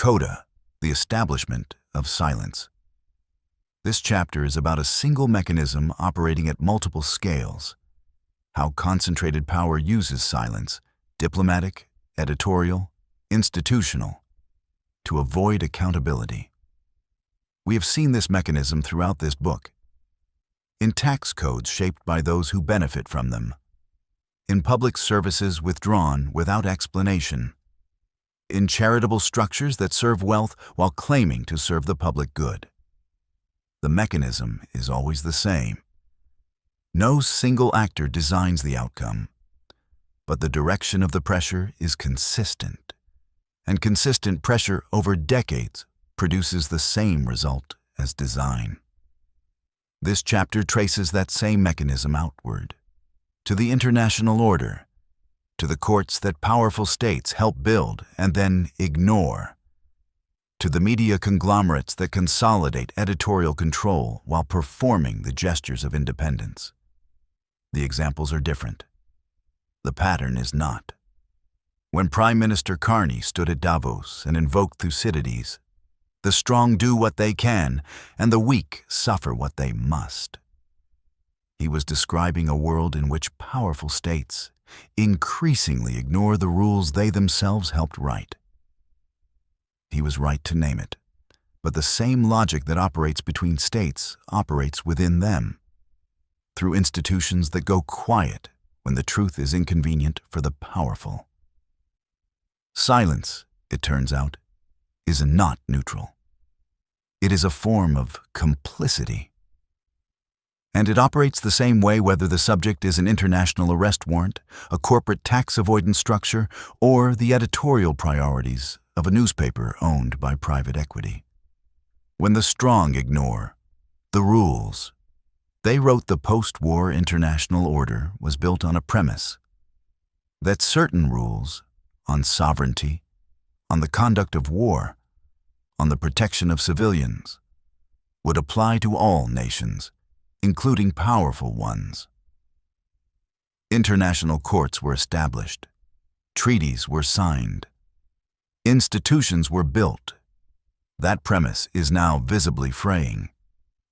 Coda, the establishment of silence. This chapter is about a single mechanism operating at multiple scales, how concentrated power uses silence, diplomatic, editorial, institutional, to avoid accountability. We have seen this mechanism throughout this book. In tax codes shaped by those who benefit from them. In public services withdrawn without explanation. In charitable structures that serve wealth while claiming to serve the public good. The mechanism is always the same. No single actor designs the outcome, but the direction of the pressure is consistent, and consistent pressure over decades produces the same result as design. This chapter traces that same mechanism outward, to the international order, to the courts that powerful states help build and then ignore, to the media conglomerates that consolidate editorial control while performing the gestures of independence. The examples are different. The pattern is not. When Prime Minister Carney stood at Davos and invoked Thucydides, the strong do what they can, and the weak suffer what they must. He was describing a world in which powerful states increasingly ignore the rules they themselves helped write. He was right to name it, but the same logic that operates between states operates within them, through institutions that go quiet when the truth is inconvenient for the powerful. Silence, it turns out, is not neutral. It is a form of complicity. And it operates the same way whether the subject is an international arrest warrant, a corporate tax avoidance structure, or the editorial priorities of a newspaper owned by private equity. When the strong ignore the rules, they wrote the post-war international order was built on a premise that certain rules on sovereignty, on the conduct of war, on the protection of civilians, would apply to all nations, including powerful ones. International courts were established. Treaties were signed. Institutions were built. That premise is now visibly fraying.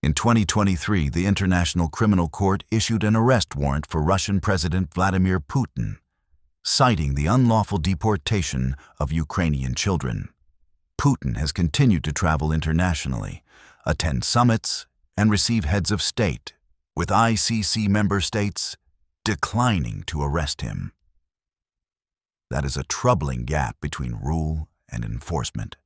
In 2023, the International Criminal Court issued an arrest warrant for Russian President Vladimir Putin, citing the unlawful deportation of Ukrainian children. Putin has continued to travel internationally, attend summits, and receive heads of state, with ICC member states declining to arrest him. That is a troubling gap between rule and enforcement.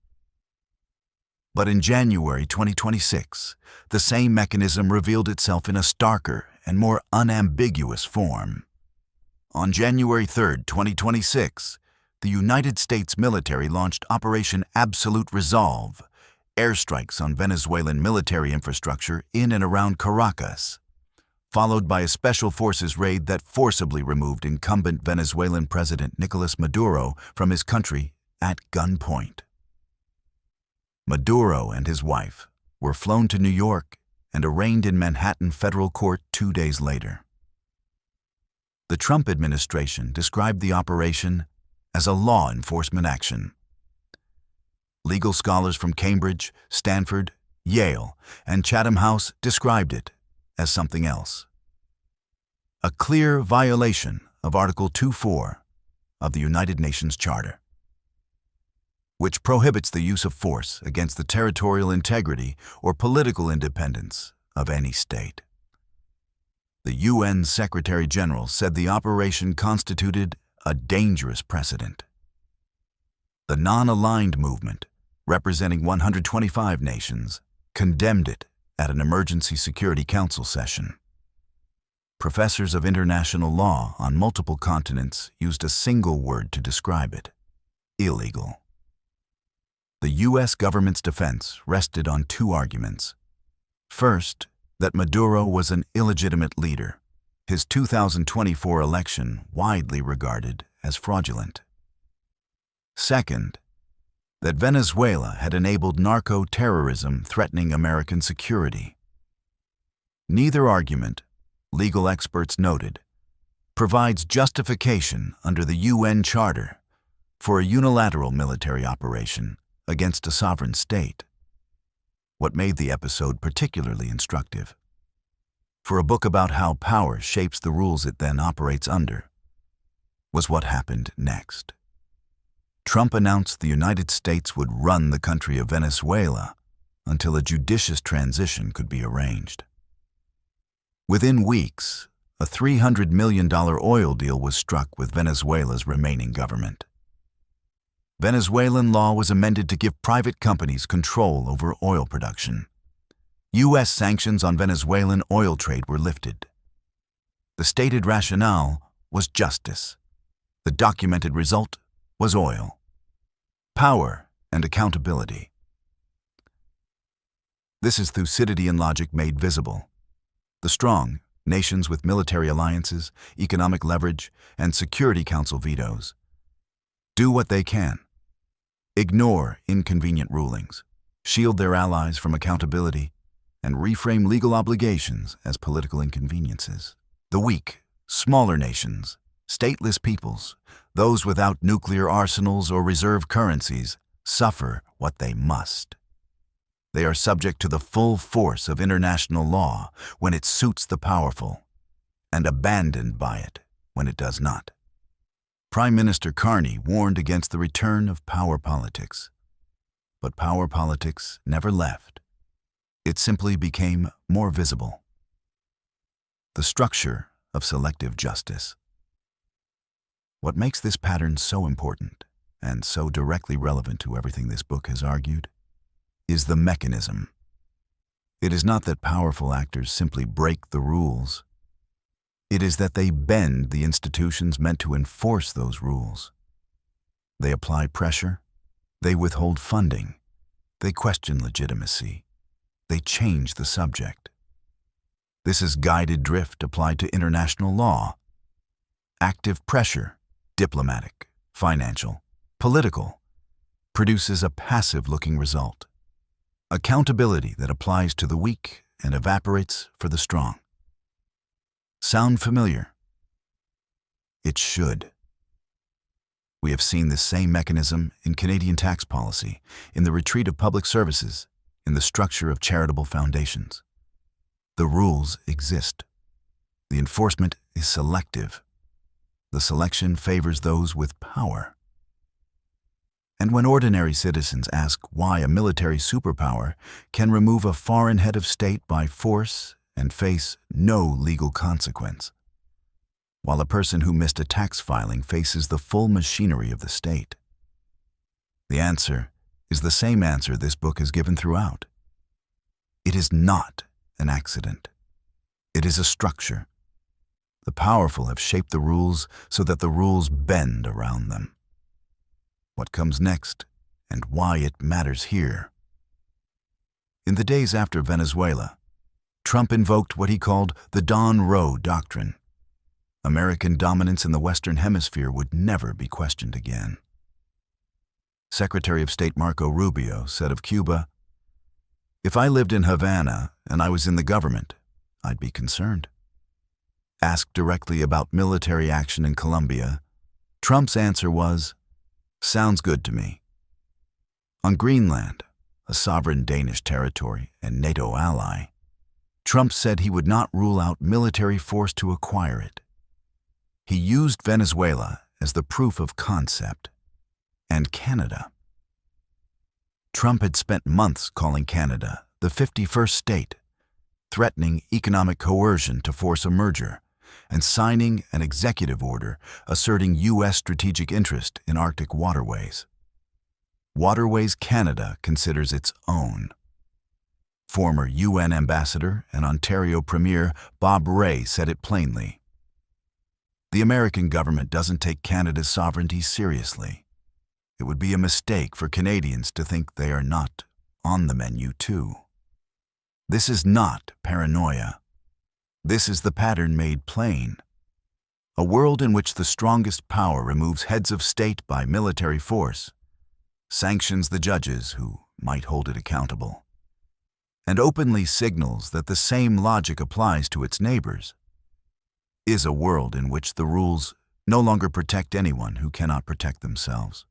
But in January 2026, the same mechanism revealed itself in a starker and more unambiguous form. On January 3, 2026, the United States military launched Operation Absolute Resolve, airstrikes on Venezuelan military infrastructure in and around Caracas, followed by a special forces raid that forcibly removed incumbent Venezuelan President Nicolas Maduro from his country at gunpoint. Maduro and his wife were flown to New York and arraigned in Manhattan federal court 2 days later. The Trump administration described the operation as a law enforcement action. Legal scholars from Cambridge, Stanford, Yale, and Chatham House described it as something else. A clear violation of Article 2.4 of the United Nations Charter, which prohibits the use of force against the territorial integrity or political independence of any state. The UN Secretary General said the operation constituted a dangerous precedent. The non-aligned movement, representing 125 nations, condemned it at an Emergency Security Council session. Professors of international law on multiple continents used a single word to describe it: illegal. The U.S. government's defense rested on two arguments. First, that Maduro was an illegitimate leader, his 2024 election widely regarded as fraudulent. Second, that Venezuela had enabled narco-terrorism threatening American security. Neither argument, legal experts noted, provides justification under the UN Charter for a unilateral military operation against a sovereign state. What made the episode particularly instructive, for a book about how power shapes the rules it then operates under, was what happened next. Trump announced the United States would run the country of Venezuela until a judicious transition could be arranged. Within weeks, a $300 million oil deal was struck with Venezuela's remaining government. Venezuelan law was amended to give private companies control over oil production. U.S. sanctions on Venezuelan oil trade were lifted. The stated rationale was justice. The documented result was oil, power, and accountability. This is Thucydidean and logic made visible. The strong, nations with military alliances, economic leverage, and Security Council vetoes, do what they can. Ignore inconvenient rulings, shield their allies from accountability, and reframe legal obligations as political inconveniences. The weak, smaller nations, stateless peoples, those without nuclear arsenals or reserve currencies, suffer what they must. They are subject to the full force of international law when it suits the powerful, and abandoned by it when it does not. Prime Minister Carney warned against the return of power politics. But power politics never left. It simply became more visible. The structure of selective justice. What makes this pattern so important, and so directly relevant to everything this book has argued, is the mechanism. It is not that powerful actors simply break the rules. It is that they bend the institutions meant to enforce those rules. They apply pressure, they withhold funding, they question legitimacy, they change the subject. This is guided drift applied to international law. Active pressure, diplomatic, financial, political, produces a passive-looking result. Accountability that applies to the weak and evaporates for the strong. Sound familiar? It should. We have seen this same mechanism in Canadian tax policy, in the retreat of public services, in the structure of charitable foundations. The rules exist. The enforcement is selective. The selection favors those with power. And when ordinary citizens ask why a military superpower can remove a foreign head of state by force and face no legal consequence, while a person who missed a tax filing faces the full machinery of the state, the answer is the same answer this book has given throughout. It is not an accident. It is a structure. The powerful have shaped the rules so that the rules bend around them. What comes next, and why it matters here. In the days after Venezuela, Trump invoked what he called the Don Roe Doctrine. American dominance in the Western Hemisphere would never be questioned again. Secretary of State Marco Rubio said of Cuba, "If I lived in Havana and I was in the government, I'd be concerned." Asked directly about military action in Colombia, Trump's answer was, "Sounds good to me." On Greenland, a sovereign Danish territory and NATO ally, Trump said he would not rule out military force to acquire it. He used Venezuela as the proof of concept, and Canada. Trump had spent months calling Canada the 51st state, threatening economic coercion to force a merger, and signing an executive order asserting U.S. strategic interest in Arctic waterways. Waterways Canada considers its own. Former UN Ambassador and Ontario Premier Bob Rae said it plainly. The American government doesn't take Canada's sovereignty seriously. It would be a mistake for Canadians to think they are not on the menu too. This is not paranoia. This is the pattern made plain. A world in which the strongest power removes heads of state by military force, sanctions the judges who might hold it accountable, and openly signals that the same logic applies to its neighbors, is a world in which the rules no longer protect anyone who cannot protect themselves.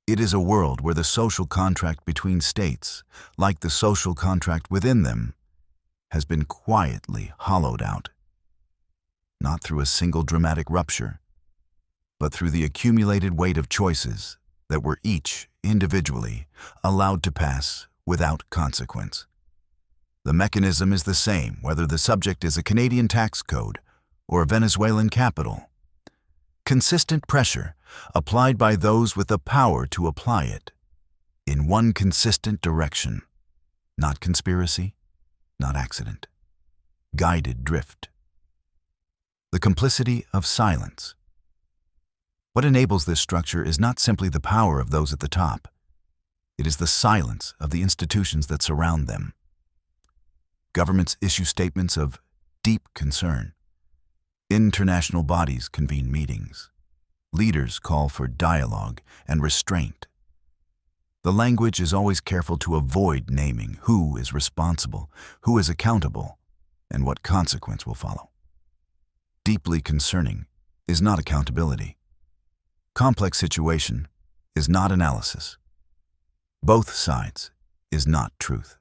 It is a world where the social contract between states, like the social contract within them, has been quietly hollowed out, not through a single dramatic rupture, but through the accumulated weight of choices that were each individually allowed to pass without consequence. The mechanism is the same whether the subject is a Canadian tax code or a Venezuelan capital. Consistent pressure applied by those with the power to apply it in one consistent direction, not conspiracy, not accident, guided drift. The complicity of silence. What enables this structure is not simply the power of those at the top. It is the silence of the institutions that surround them. Governments issue statements of deep concern. International bodies convene meetings. Leaders call for dialogue and restraint. The language is always careful to avoid naming who is responsible, who is accountable, and what consequence will follow. Deeply concerning is not accountability. Complex situation is not analysis. Both sides is not truth.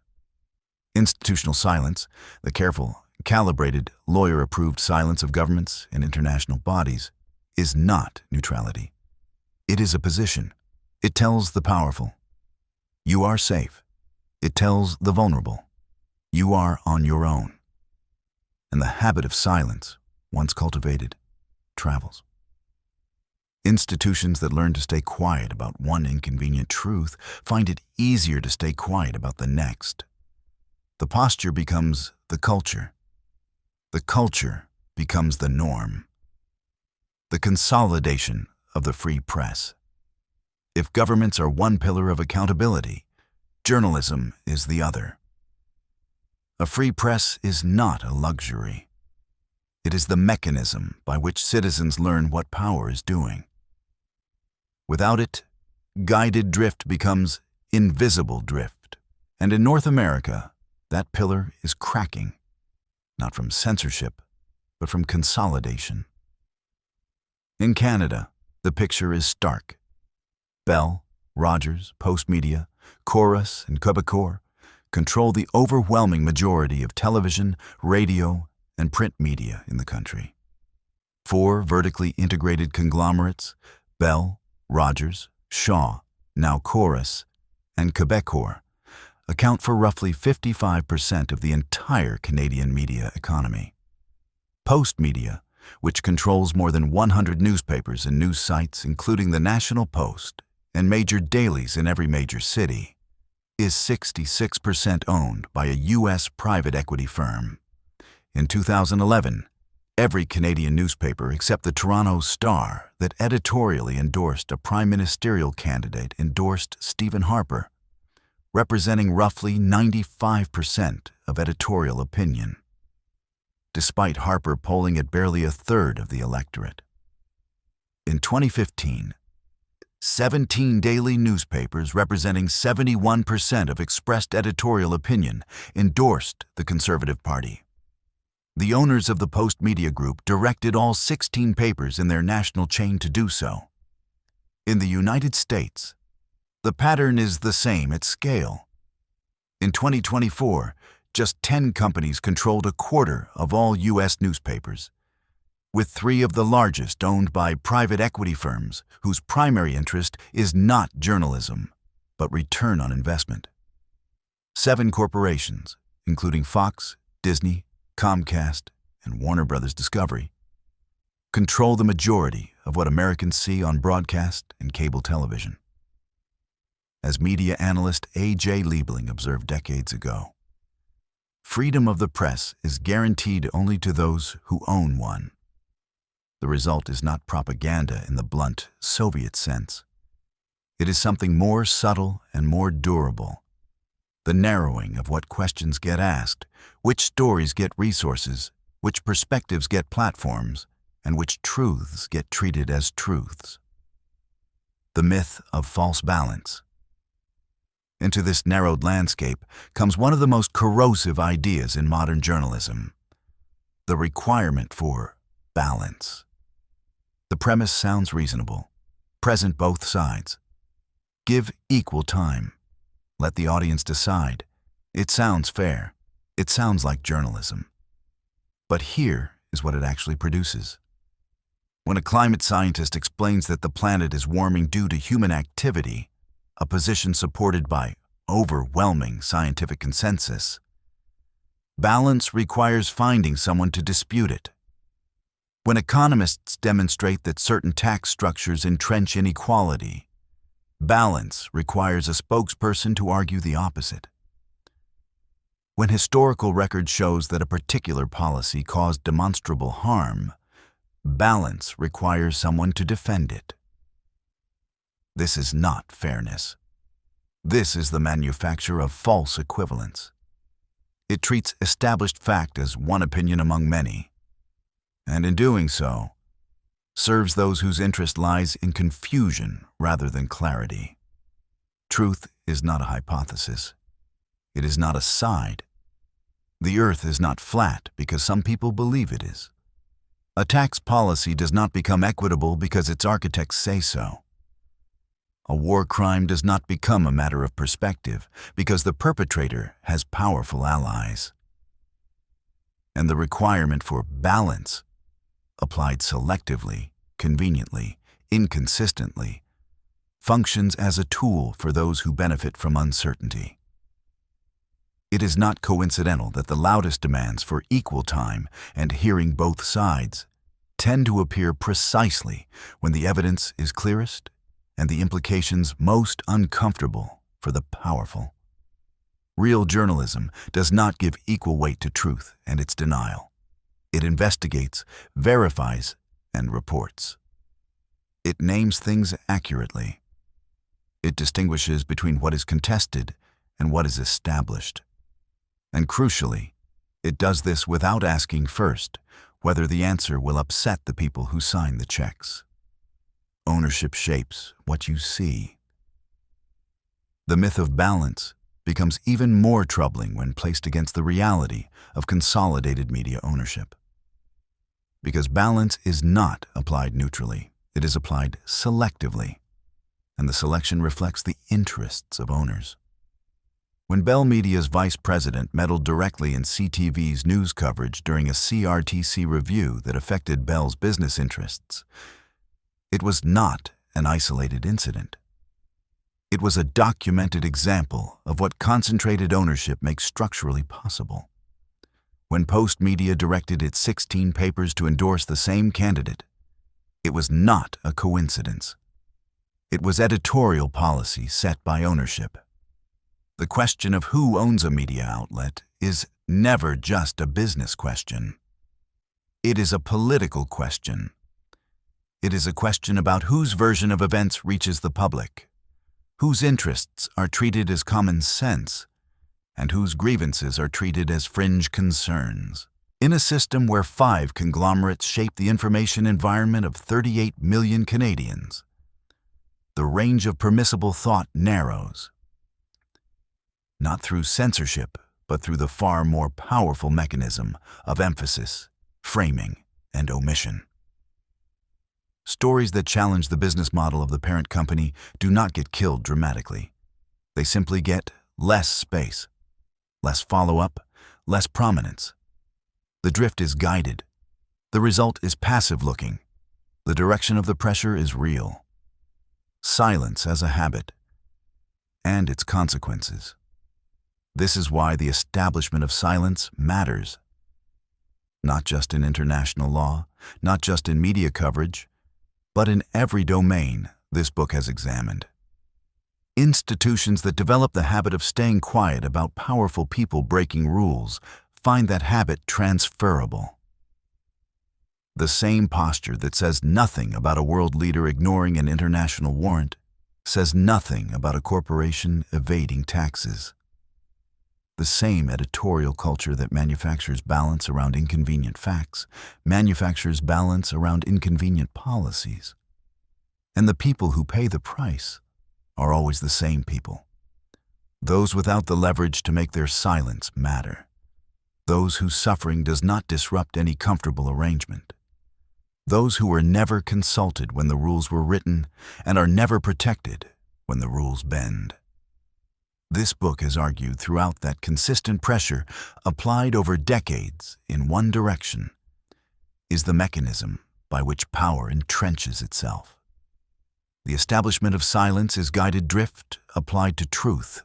Institutional silence, the careful, calibrated, lawyer-approved silence of governments and international bodies, is not neutrality. It is a position. It tells the powerful, you are safe. It tells the vulnerable, you are on your own. And the habit of silence, once cultivated, travels. Institutions that learn to stay quiet about one inconvenient truth find it easier to stay quiet about the next. The posture becomes the culture. The culture becomes the norm. The consolidation of the free press. If governments are one pillar of accountability, journalism is the other. A free press is not a luxury. It is the mechanism by which citizens learn what power is doing. Without it, guided drift becomes invisible drift. And in North America, that pillar is cracking, not from censorship, but from consolidation. In Canada, the picture is stark. Bell, Rogers, Postmedia, Chorus, and Quebecor control the overwhelming majority of television, radio, and print media in the country. 4 vertically integrated conglomerates, Bell, Rogers, Shaw, now Chorus, and Quebecor, account for roughly 55% of the entire Canadian media economy. Postmedia, which controls more than 100 newspapers and news sites, including the National Post and major dailies in every major city, is 66% owned by a U.S. private equity firm. In 2011, every Canadian newspaper except the Toronto Star that editorially endorsed a prime ministerial candidate endorsed Stephen Harper, representing roughly 95% of editorial opinion, despite Harper polling at barely a third of the electorate. In 2015, 17 daily newspapers representing 71% of expressed editorial opinion endorsed the Conservative Party. The owners of the Postmedia Group directed all 16 papers in their national chain to do so. In the United States, the pattern is the same at scale. In 2024, just 10 companies controlled a quarter of all U.S. newspapers, with 3 of the largest owned by private equity firms whose primary interest is not journalism, but return on investment. 7 corporations, including Fox, Disney, Comcast, and Warner Bros. Discovery, control the majority of what Americans see on broadcast and cable television. As media analyst A.J. Liebling observed decades ago, freedom of the press is guaranteed only to those who own one. The result is not propaganda in the blunt Soviet sense. It is something more subtle and more durable. The narrowing of what questions get asked, which stories get resources, which perspectives get platforms, and which truths get treated as truths. The myth of false balance. Into this narrowed landscape comes one of the most corrosive ideas in modern journalism: the requirement for balance. The premise sounds reasonable. Present both sides. Give equal time. Let the audience decide. It sounds fair. It sounds like journalism. But here is what it actually produces. When a climate scientist explains that the planet is warming due to human activity, a position supported by overwhelming scientific consensus, balance requires finding someone to dispute it. When economists demonstrate that certain tax structures entrench inequality, balance requires a spokesperson to argue the opposite. When historical record shows that a particular policy caused demonstrable harm, balance requires someone to defend it. This is not fairness. This is the manufacture of false equivalence. It treats established fact as one opinion among many, and in doing so, serves those whose interest lies in confusion rather than clarity. Truth is not a hypothesis. It is not a side. The earth is not flat because some people believe it is. A tax policy does not become equitable because its architects say so. A war crime does not become a matter of perspective because the perpetrator has powerful allies. And the requirement for balance, applied selectively, conveniently, inconsistently, functions as a tool for those who benefit from uncertainty. It is not coincidental that the loudest demands for equal time and hearing both sides tend to appear precisely when the evidence is clearest and the implications most uncomfortable for the powerful. Real journalism does not give equal weight to truth and its denial. It investigates, verifies, and reports. It names things accurately. It distinguishes between what is contested and what is established. And crucially, it does this without asking first whether the answer will upset the people who sign the checks. Ownership shapes what you see. The myth of balance becomes even more troubling when placed against the reality of consolidated media ownership. Because balance is not applied neutrally, it is applied selectively, and the selection reflects the interests of owners. When Bell Media's vice president meddled directly in CTV's news coverage during a CRTC review that affected Bell's business interests, it was not an isolated incident. It was a documented example of what concentrated ownership makes structurally possible. When Post Media directed its 16 papers to endorse the same candidate, it was not a coincidence. It was editorial policy set by ownership. The question of who owns a media outlet is never just a business question. It is a political question. It is a question about whose version of events reaches the public, whose interests are treated as common sense, and whose grievances are treated as fringe concerns. In a system where 5 conglomerates shape the information environment of 38 million Canadians, the range of permissible thought narrows. Not through censorship, but through the far more powerful mechanism of emphasis, framing, and omission. Stories that challenge the business model of the parent company do not get killed dramatically. They simply get less space, less follow-up, less prominence. The drift is guided. The result is passive-looking. The direction of the pressure is real. Silence as a habit, and its consequences. This is why the establishment of silence matters. Not just in international law, not just in media coverage, but in every domain this book has examined. Institutions that develop the habit of staying quiet about powerful people breaking rules find that habit transferable. The same posture that says nothing about a world leader ignoring an international warrant says nothing about a corporation evading taxes. The same editorial culture that manufactures balance around inconvenient facts manufactures balance around inconvenient policies. And the people who pay the price are always the same people. Those without the leverage to make their silence matter. Those whose suffering does not disrupt any comfortable arrangement. Those who were never consulted when the rules were written and are never protected when the rules bend. This book has argued throughout that consistent pressure, applied over decades in one direction, is the mechanism by which power entrenches itself. The establishment of silence is guided drift applied to truth.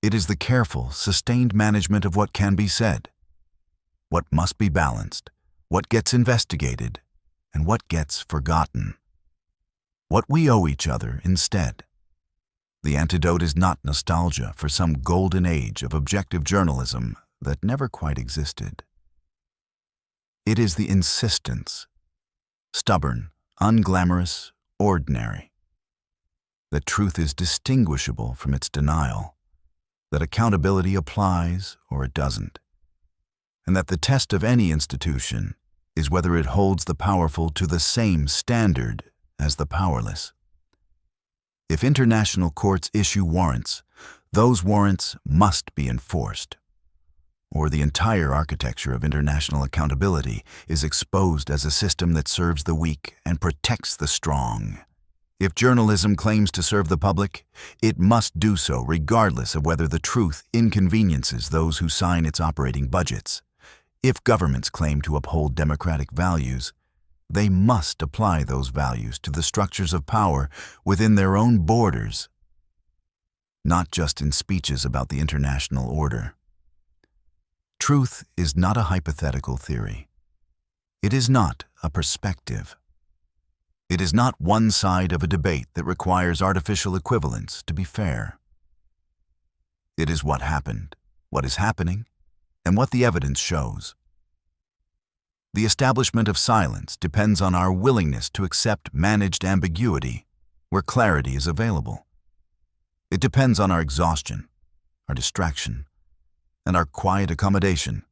It is the careful, sustained management of what can be said, what must be balanced, what gets investigated, and what gets forgotten. What we owe each other instead. The antidote is not nostalgia for some golden age of objective journalism that never quite existed. It is the insistence, stubborn, unglamorous, ordinary, that truth is distinguishable from its denial, that accountability applies or it doesn't, and that the test of any institution is whether it holds the powerful to the same standard as the powerless. If international courts issue warrants, those warrants must be enforced, or the entire architecture of international accountability is exposed as a system that serves the weak and protects the strong. If journalism claims to serve the public, it must do so regardless of whether the truth inconveniences those who sign its operating budgets. If governments claim to uphold democratic values, they must apply those values to the structures of power within their own borders, not just in speeches about the international order. Truth is not a hypothetical theory. It is not a perspective. It is not one side of a debate that requires artificial equivalence to be fair. It is what happened, what is happening, and what the evidence shows. The establishment of silence depends on our willingness to accept managed ambiguity where clarity is available. It depends on our exhaustion, our distraction, and our quiet accommodation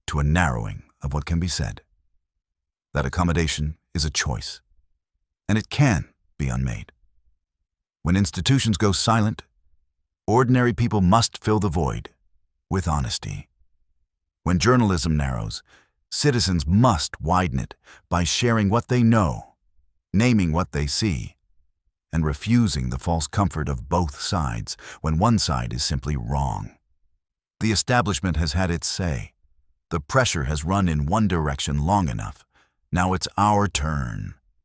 to a narrowing of what can be said. That accommodation is a choice, and it can be unmade. When institutions go silent, ordinary people must fill the void with honesty. When journalism narrows, citizens must widen it by sharing what they know, naming what they see, and refusing the false comfort of both sides when one side is simply wrong. The establishment has had its say. The pressure has run in one direction long enough. Now it's our turn.